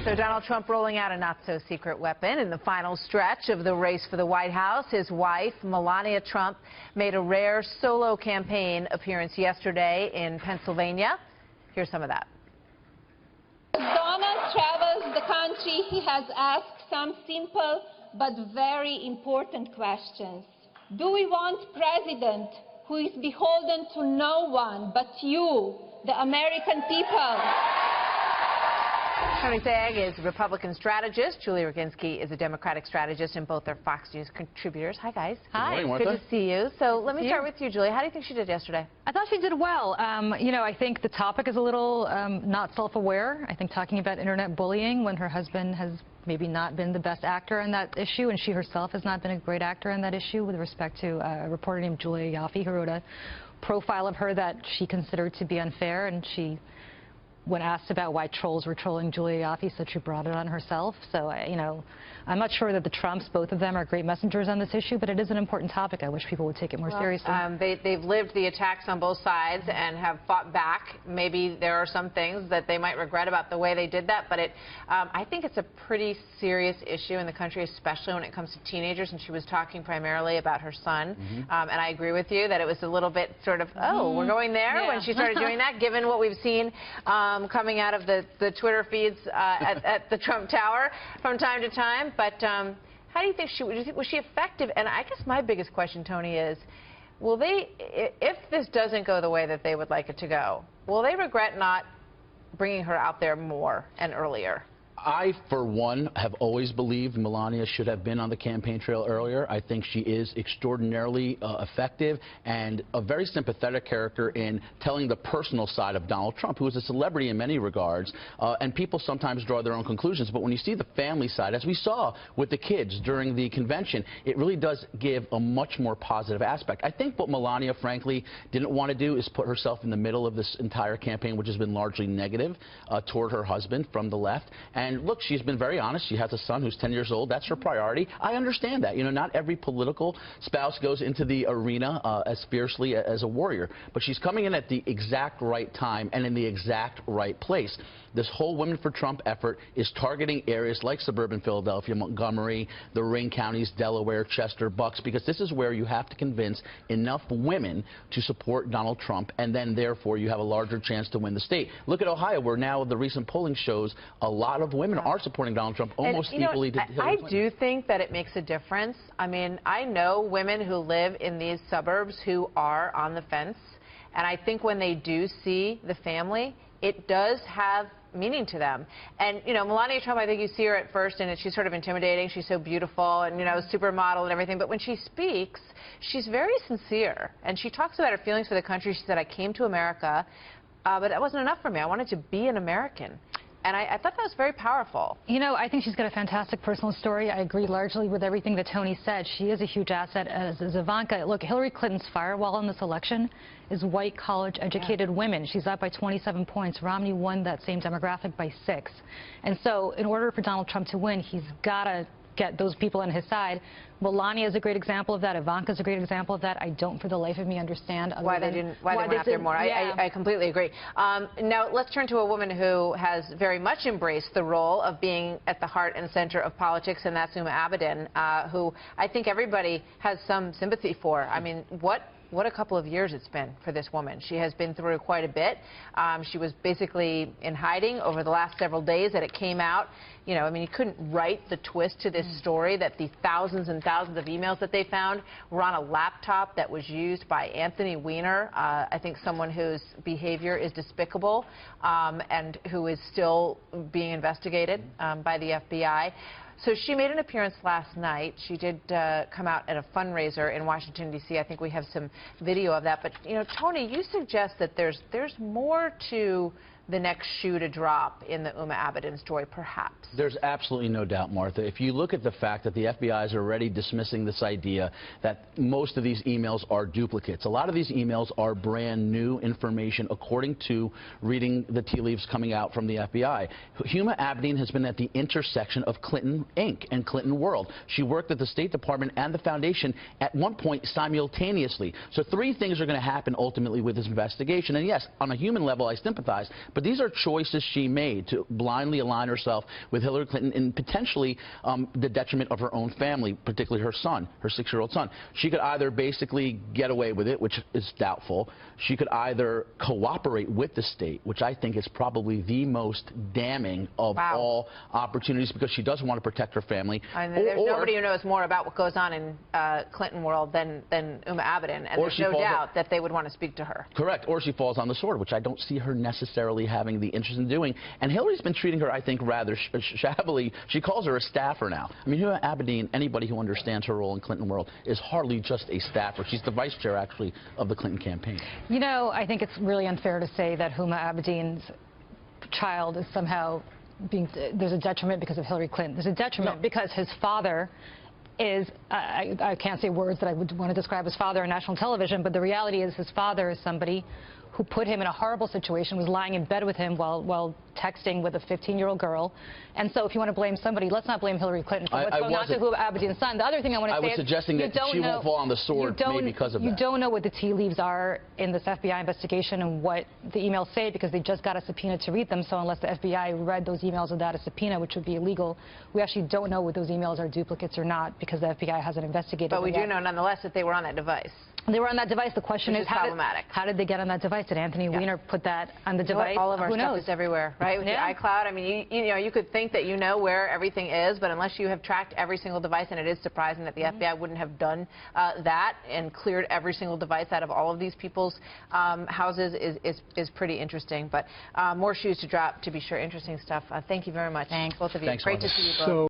So Donald Trump rolling out a not-so-secret weapon in the final stretch of the race for the White House. His wife, Melania Trump, made a rare solo campaign appearance yesterday in Pennsylvania. Here's some of that. As Donald travels the country, he has asked some simple but very important questions. Do we want a president who is beholden to no one but you, the American people? Tony Sayegh is a Republican strategist. Julie Roginsky is a Democratic strategist, and both are Fox News contributors. Hi, guys. Hi. Good morning, Good to see you. So let me start with you, Julie. How do you think she did yesterday? I thought she did well. You know, I think the topic is a little not self-aware. I think talking about internet bullying when her husband has maybe not been the best actor in that issue, and she herself has not been a great actor in that issue, with respect to a reporter named Julia Yaffe, who wrote a profile of her that she considered to be unfair, and she, when asked about why trolls were trolling Julia Yaffe, said she brought it on herself. So, you know, I'm not sure that the Trumps, both of them, are great messengers on this issue, but it is an important topic. I wish people would take it more seriously. They've lived the attacks on both sides and have fought back. Maybe there are some things that they might regret about the way they did that, but I think it's a pretty serious issue in the country, especially when it comes to teenagers, and she was talking primarily about her son. And I agree with you that it was a little bit sort of, oh, we're going there when she started doing that, given what we've seen coming out of the Twitter feeds at the Trump Tower from time to time. But how do you think was she effective? And I guess my biggest question, Tony, is will they, if this doesn't go the way that they would like it to go, will they regret not bringing her out there more and earlier? I, for one, have always believed Melania should have been on the campaign trail earlier. I think she is extraordinarily effective and a very sympathetic character in telling the personal side of Donald Trump, who is a celebrity in many regards, and people sometimes draw their own conclusions. But when you see the family side, as we saw with the kids during the convention, it really does give a much more positive aspect. I think what Melania, frankly, didn't want to do is put herself in the middle of this entire campaign, which has been largely negative toward her husband from the left. And look, she's been very honest. She has a son who's 10 years old. That's her priority. I understand that. You know, not every political spouse goes into the arena as fiercely as a warrior. But she's coming in at the exact right time and in the exact right place. This whole Women for Trump effort is targeting areas like suburban Philadelphia, Montgomery, the Ring counties, Delaware, Chester, Bucks, because this is where you have to convince enough women to support Donald Trump, and then, therefore, you have a larger chance to win the state. Look at Ohio, where now the recent polling shows a lot of women are supporting Donald Trump almost equally to Hillary Clinton. I do think that it makes a difference. I mean, I know women who live in these suburbs who are on the fence, and I think when they do see the family, it does have meaning to them. And, you know, Melania Trump, I think you see her at first and she's sort of intimidating. She's so beautiful and, you know, supermodel and everything. But when she speaks, she's very sincere. And she talks about her feelings for the country. She said, I came to America, but that wasn't enough for me. I wanted to be an American. And I thought that was very powerful. You know, I think she's got a fantastic personal story. I agree largely with everything that Tony said. She is a huge asset, as is Ivanka. Look, Hillary Clinton's firewall in this election is white, college-educated women. She's up by 27 points. Romney won that same demographic by 6. And so in order for Donald Trump to win, he's got to get those people on his side. Melania is a great example of that. Ivanka is a great example of that. I don't for the life of me understand why they went after more. Yeah. I completely agree. Now let's turn to a woman who has very much embraced the role of being at the heart and center of politics, and that's Huma Abedin, who I think everybody has some sympathy for. I mean, what a couple of years it's been for this woman. She has been through quite a bit. She was basically in hiding over the last several days that it came out. You know, I mean, you couldn't write the twist to this story that the thousands and thousands of emails that they found were on a laptop that was used by Anthony Weiner, I think someone whose behavior is despicable and who is still being investigated by the FBI. So she made an appearance last night. She did come out at a fundraiser in Washington, D.C. I think we have some video of that. But, you know, Tony, you suggest that there's more to the next shoe to drop in the Huma Abedin story, perhaps. There's absolutely no doubt, Martha. If you look at the fact that the FBI is already dismissing this idea that most of these emails are duplicates. A lot of these emails are brand new information, according to reading the tea leaves coming out from the FBI. Huma Abedin has been at the intersection of Clinton Inc. and Clinton World. She worked at the State Department and the Foundation at one point simultaneously. So 3 things are going to happen ultimately with this investigation. And yes, on a human level, I sympathize. But these are choices she made to blindly align herself with Hillary Clinton and potentially the detriment of her own family, particularly her son, her 6-year-old son. She could either basically get away with it, which is doubtful. She could either cooperate with the state, which I think is probably the most damning of all opportunities, because she does want to protect her family. And there's nobody who knows more about what goes on in Clinton world than Huma Abedin, and there's no doubt that they would want to speak to her. Correct. Or she falls on the sword, which I don't see her necessarily having the interest in doing. And Hillary's been treating her, I think, rather shabbily. She calls her a staffer now. I mean, Huma Abedin, anybody who understands her role in Clinton world, is hardly just a staffer. She's the vice chair, actually, of the Clinton campaign. You know, I think it's really unfair to say that Huma Abedin's child is somehow there's a detriment because of Hillary Clinton. There's a detriment because his father is, I can't say words that I would want to describe his father on national television, but the reality is his father is somebody who put him in a horrible situation, was lying in bed with him while texting with a 15-year-old girl. And so if you want to blame somebody, let's not blame Hillary Clinton for what's going on to Huma Abedin's son. The other thing I want to say is, I was suggesting that she won't fall on the sword maybe because of that. You don't know what the tea leaves are in this FBI investigation and what the emails say, because they just got a subpoena to read them. So unless the FBI read those emails without a subpoena, which would be illegal, we actually don't know what those emails are duplicates or not, because the FBI hasn't investigated them. But we do know nonetheless that they were on that device. They were on that device. The question is how did they get on that device? Did Anthony Weiner put that on the device? All of our stuff is everywhere, right? With the iCloud. I mean, you know, you could think that you know where everything is, but unless you have tracked every single device, and it is surprising that the FBI wouldn't have done that and cleared every single device out of all of these people's houses is pretty interesting. But more shoes to drop, to be sure. Interesting stuff. Thank you very much. Thanks. Both of you. Thanks, Great to see you both.